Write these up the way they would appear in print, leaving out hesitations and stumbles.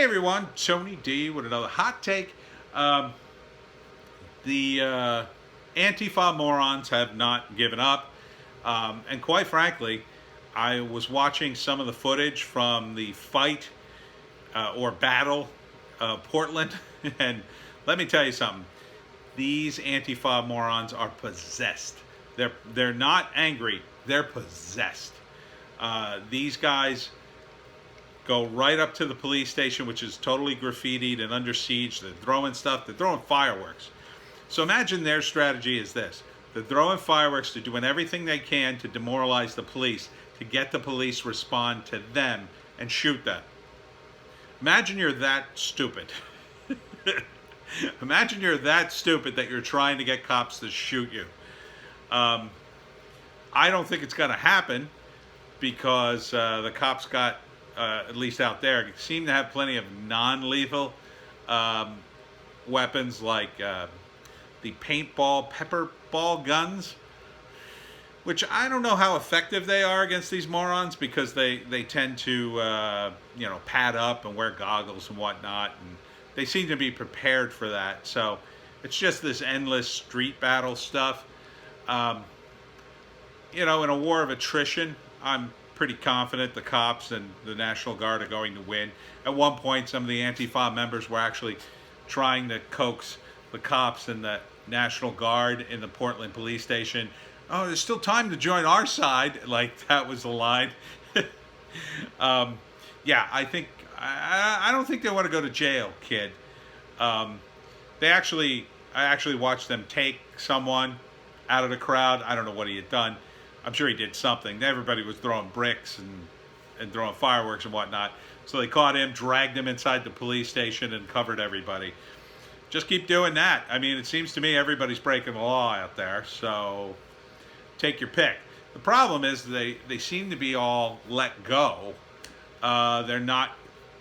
everyone, Tony D with another hot take. The Antifa morons have not given up. And quite frankly, I was watching some of the footage from the fight or battle Portland. And let me tell you something. These Antifa morons are possessed. They're not angry. They're possessed. These guys go right up to the police station, which is totally graffitied and under siege. They're throwing stuff. They're throwing fireworks. So imagine their strategy is this. They're throwing fireworks. They're doing everything they can to demoralize the police, to get the police to respond to them and shoot them. Imagine you're that stupid. Imagine you're that stupid that you're trying to get cops to shoot you. I don't think it's going to happen because the cops got, at least out there, seem to have plenty of non-lethal weapons like the paintball, pepper ball guns, which I don't know how effective they are against these morons because they tend to, pad up and wear goggles and whatnot, and they seem to be prepared for that. So it's just this endless street battle stuff. In a war of attrition, I'm pretty confident the cops and the National Guard are going to win. At one point, some of the Antifa members were actually trying to coax the cops and the National Guard in the Portland police station. Oh, there's still time to join our side. Like, that was the line. I don't think they want to go to jail, kid. I actually watched them take someone out of the crowd. I don't know what he had done. I'm sure he did something. Everybody was throwing bricks and throwing fireworks and whatnot. So they caught him, dragged him inside the police station, and covered everybody. Just keep doing that. I mean, it seems to me everybody's breaking the law out there. So take your pick. The problem is they seem to be all let go. They're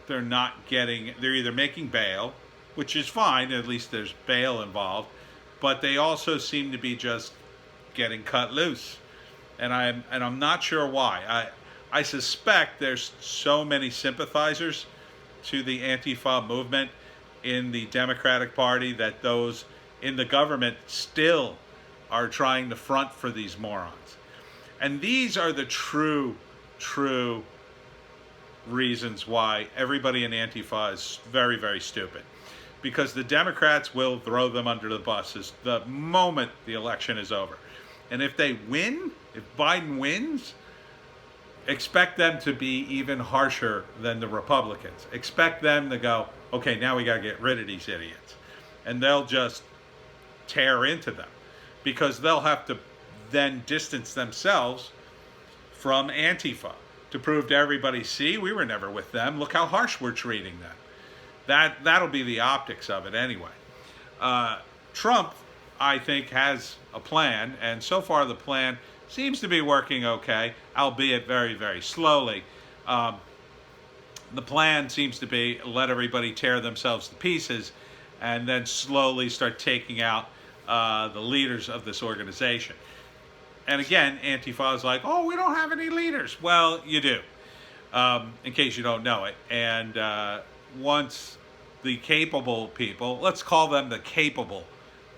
either making bail, which is fine. At least there's bail involved. But they also seem to be just getting cut loose. And I'm not sure why. I suspect there's so many sympathizers to the Antifa movement in the Democratic Party that those in the government still are trying to front for these morons. And these are the true reasons why everybody in Antifa is very, very stupid. Because the Democrats will throw them under the buses the moment the election is over. And if they win, if Biden wins, expect them to be even harsher than the Republicans. Expect them to go, okay, now we got to get rid of these idiots. And they'll just tear into them because they'll have to then distance themselves from Antifa to prove to everybody, see, we were never with them. Look how harsh we're treating them. That'll be the optics of it anyway. Trump, I think, has a plan, and so far the plan seems to be working okay, albeit very, very slowly. The plan seems to be let everybody tear themselves to pieces and then slowly start taking out the leaders of this organization. And again, Antifa is like, oh, we don't have any leaders. Well, you do, in case you don't know it. And once the capable people, let's call them the capable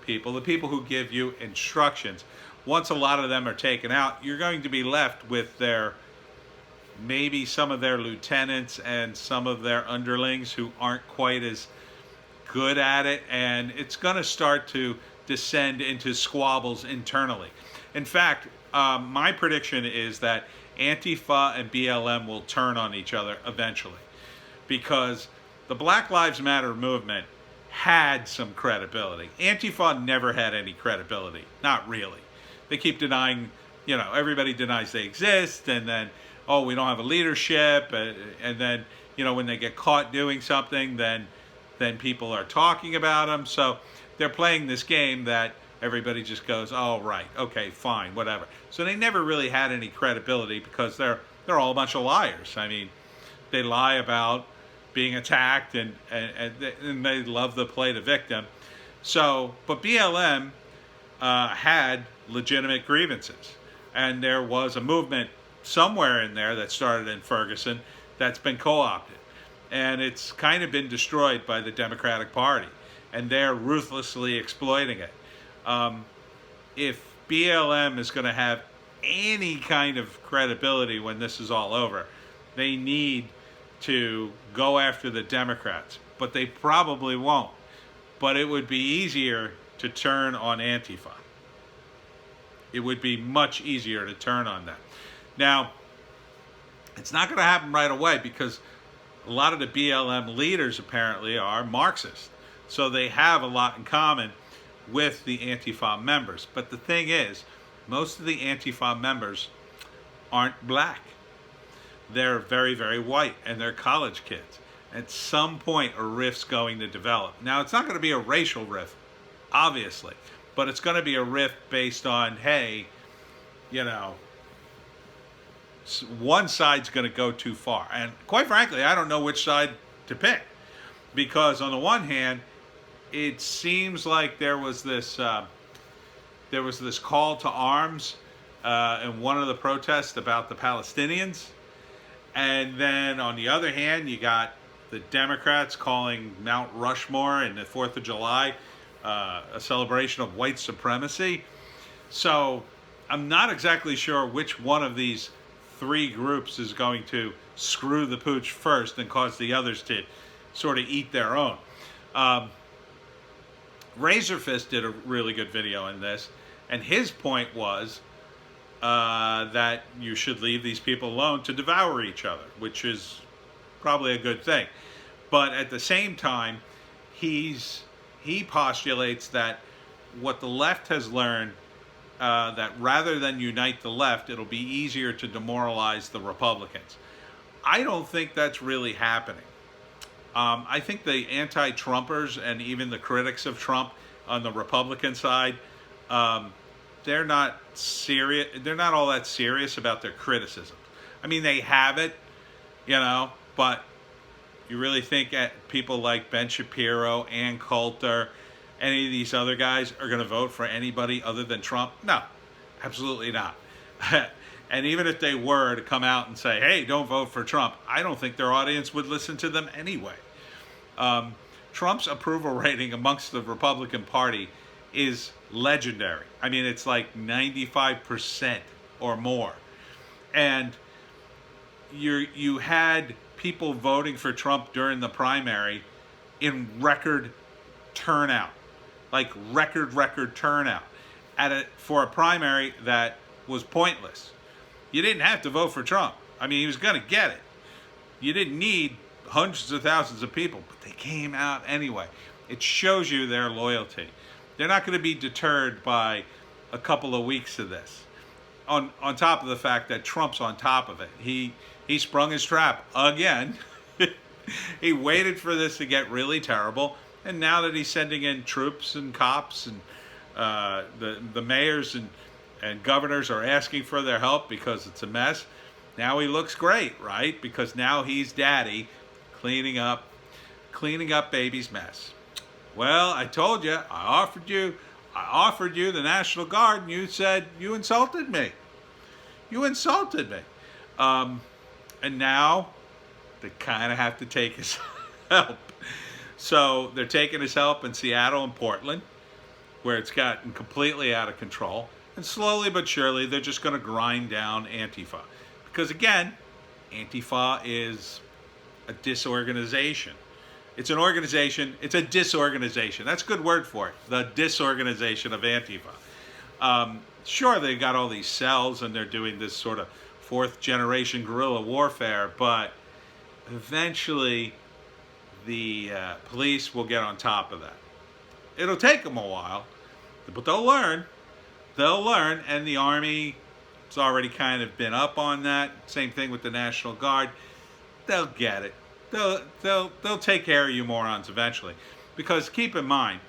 people, the people who give you instructions, once a lot of them are taken out, you're going to be left with maybe some of their lieutenants and some of their underlings who aren't quite as good at it, and it's going to start to descend into squabbles internally. In fact, my prediction is that Antifa and BLM will turn on each other eventually, because the Black Lives Matter movement had some credibility. Antifa never had any credibility, not really. They keep denying, everybody denies they exist, and then, oh, we don't have a leadership, and then, when they get caught doing something, then people are talking about them. So they're playing this game that everybody just goes, oh, right, okay, fine, whatever. So they never really had any credibility because they're all a bunch of liars. I mean, they lie about being attacked, and they love to play the victim. So, but BLM had legitimate grievances, and there was a movement somewhere in there that started in Ferguson that's been co-opted. And it's kind of been destroyed by the Democratic Party, and they're ruthlessly exploiting it. If BLM is going to have any kind of credibility when this is all over, they need to go after the Democrats, but they probably won't. But it would be easier to turn on Antifa. It would be much easier to turn on them. Now, it's not going to happen right away because a lot of the BLM leaders apparently are Marxist. So they have a lot in common with the Antifa members. But the thing is, most of the Antifa members aren't black. They're very, very white, and they're college kids. At some point, a rift's going to develop. Now, it's not going to be a racial rift, obviously, but it's going to be a rift based on, hey, you know, one side's going to go too far. And quite frankly, I don't know which side to pick. Because on the one hand, it seems like there was this call to arms in one of the protests about the Palestinians. And then on the other hand, you got the Democrats calling Mount Rushmore and the 4th of July a celebration of white supremacy. So I'm not exactly sure which one of these three groups is going to screw the pooch first and cause the others to sort of eat their own. Razorfist did a really good video in this, and his point was that you should leave these people alone to devour each other, which is probably a good thing. But at the same time, he postulates that what the left has learned, that rather than unite the left, it'll be easier to demoralize the Republicans. I don't think that's really happening. I think the anti-Trumpers and even the critics of Trump on the Republican side, they're not serious. They're not all that serious about their criticism. I mean, they have it, you know, but you really think people like Ben Shapiro, Ann Coulter, any of these other guys are going to vote for anybody other than Trump? No, absolutely not. And even if they were to come out and say, hey, don't vote for Trump, I don't think their audience would listen to them anyway. Trump's approval rating amongst the Republican Party is legendary. I mean, it's like 95% or more. And you had people voting for Trump during the primary in record turnout. Like record turnout for a primary that was pointless. You didn't have to vote for Trump. I mean, he was going to get it. You didn't need hundreds of thousands of people, but they came out anyway. It shows you their loyalty. They're not going to be deterred by a couple of weeks of this. On top of the fact that Trump's on top of it. He sprung his trap again. He waited for this to get really terrible. And now that he's sending in troops and cops and the mayors and governors are asking for their help because it's a mess, now he looks great, right? Because now he's daddy cleaning up baby's mess. Well, I told you, I offered you the National Guard, and you said you insulted me. You insulted me. And now they kind of have to take his help. So they're taking his help in Seattle and Portland, where it's gotten completely out of control. And slowly but surely, they're just going to grind down Antifa. Because again, Antifa is a disorganization. It's an organization. It's a disorganization. That's a good word for it. The disorganization of Antifa. Sure, they've got all these cells and they're doing this sort of fourth generation guerrilla warfare, but eventually the police will get on top of that. It'll take them a while, but they'll learn. They'll learn, and the Army has already kind of been up on that. Same thing with the National Guard. They'll get it. They'll take care of you morons eventually. Because keep in mind,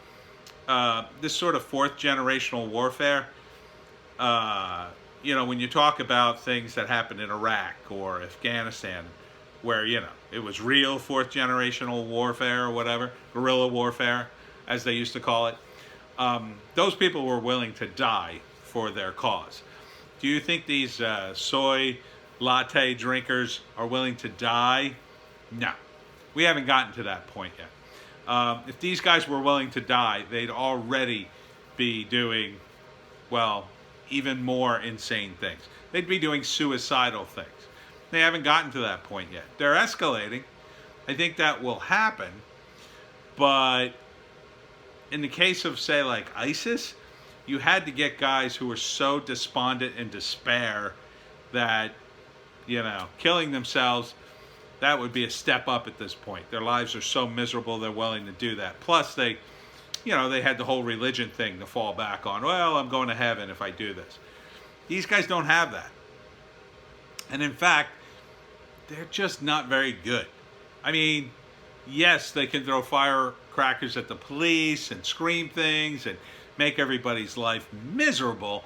this sort of fourth generational warfare, when you talk about things that happened in Iraq or Afghanistan, where, it was real fourth generational warfare or whatever, guerrilla warfare, as they used to call it, those people were willing to die for their cause. Do you think these soy latte drinkers are willing to die? No. We haven't gotten to that point yet. If these guys were willing to die, they'd already be doing, well, even more insane things. They'd be doing suicidal things. They haven't gotten to that point yet. They're escalating. I think that will happen. But in the case of, say, like ISIS, you had to get guys who were so despondent and despair that, killing themselves, that would be a step up at this point. Their lives are so miserable, they're willing to do that. Plus, they had the whole religion thing to fall back on. Well, I'm going to heaven if I do this. These guys don't have that. And in fact, they're just not very good. I mean, yes, they can throw firecrackers at the police and scream things and make everybody's life miserable,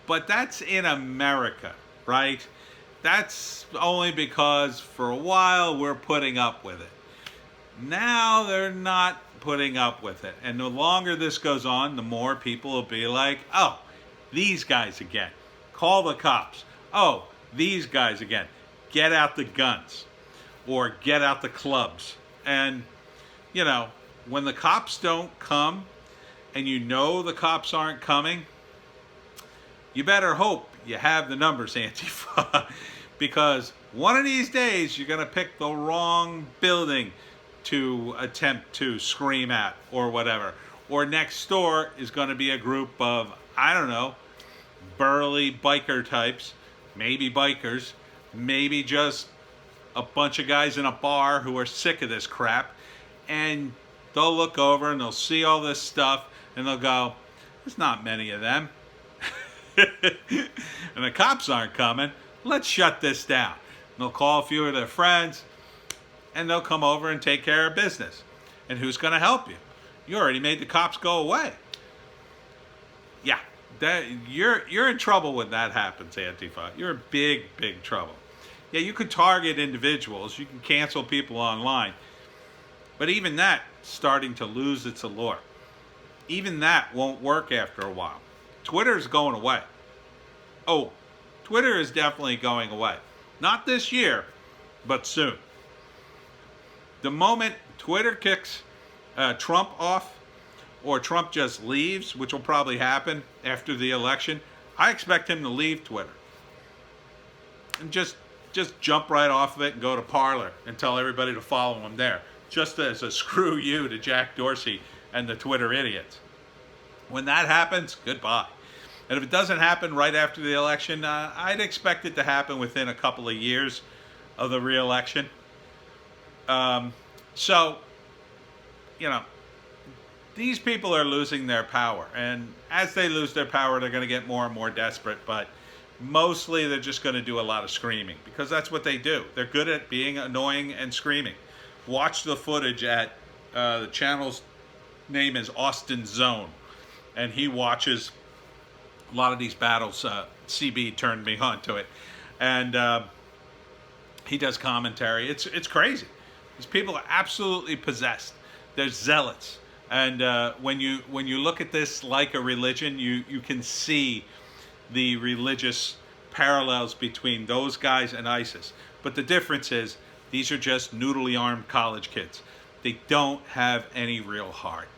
but that's in America, right? That's only because for a while we're putting up with it. Now they're not putting up with it. And the longer this goes on, the more people will be like, oh, these guys again. Call the cops. Oh, these guys again. Get out the guns. Or get out the clubs. And, when the cops don't come, and the cops aren't coming, you better hope you have the numbers, Antifa. Because one of these days, you're going to pick the wrong building to attempt to scream at or whatever. Or next door is going to be a group of, I don't know, burly biker types, maybe bikers, maybe just a bunch of guys in a bar who are sick of this crap. And they'll look over and they'll see all this stuff and they'll go, there's not many of them. And the cops aren't coming. Let's shut this down. And they'll call a few of their friends and they'll come over and take care of business. And who's going to help you? You already made the cops go away. Yeah, you're in trouble when that happens, Antifa. You're in big, big trouble. Yeah, you could target individuals. You can cancel people online. But even that's starting to lose its allure. Even that won't work after a while. Twitter's going away. Oh, Twitter is definitely going away. Not this year, but soon. The moment Twitter kicks Trump off, or Trump just leaves, which will probably happen after the election, I expect him to leave Twitter. And just jump right off of it and go to Parler and tell everybody to follow him there. Just as a screw you to Jack Dorsey and the Twitter idiots. When that happens, goodbye. And if it doesn't happen right after the election, I'd expect it to happen within a couple of years of the re-election. So, these people are losing their power. And as they lose their power, they're going to get more and more desperate. But mostly they're just going to do a lot of screaming because that's what they do. They're good at being annoying and screaming. Watch the footage at the channel's name is Austin Zone. And he watches a lot of these battles. CB turned me on to it. And he does commentary. It's crazy. These people are absolutely possessed. They're zealots. And when you look at this like a religion, you can see the religious parallels between those guys and ISIS. But the difference is these are just noodly armed college kids. They don't have any real heart.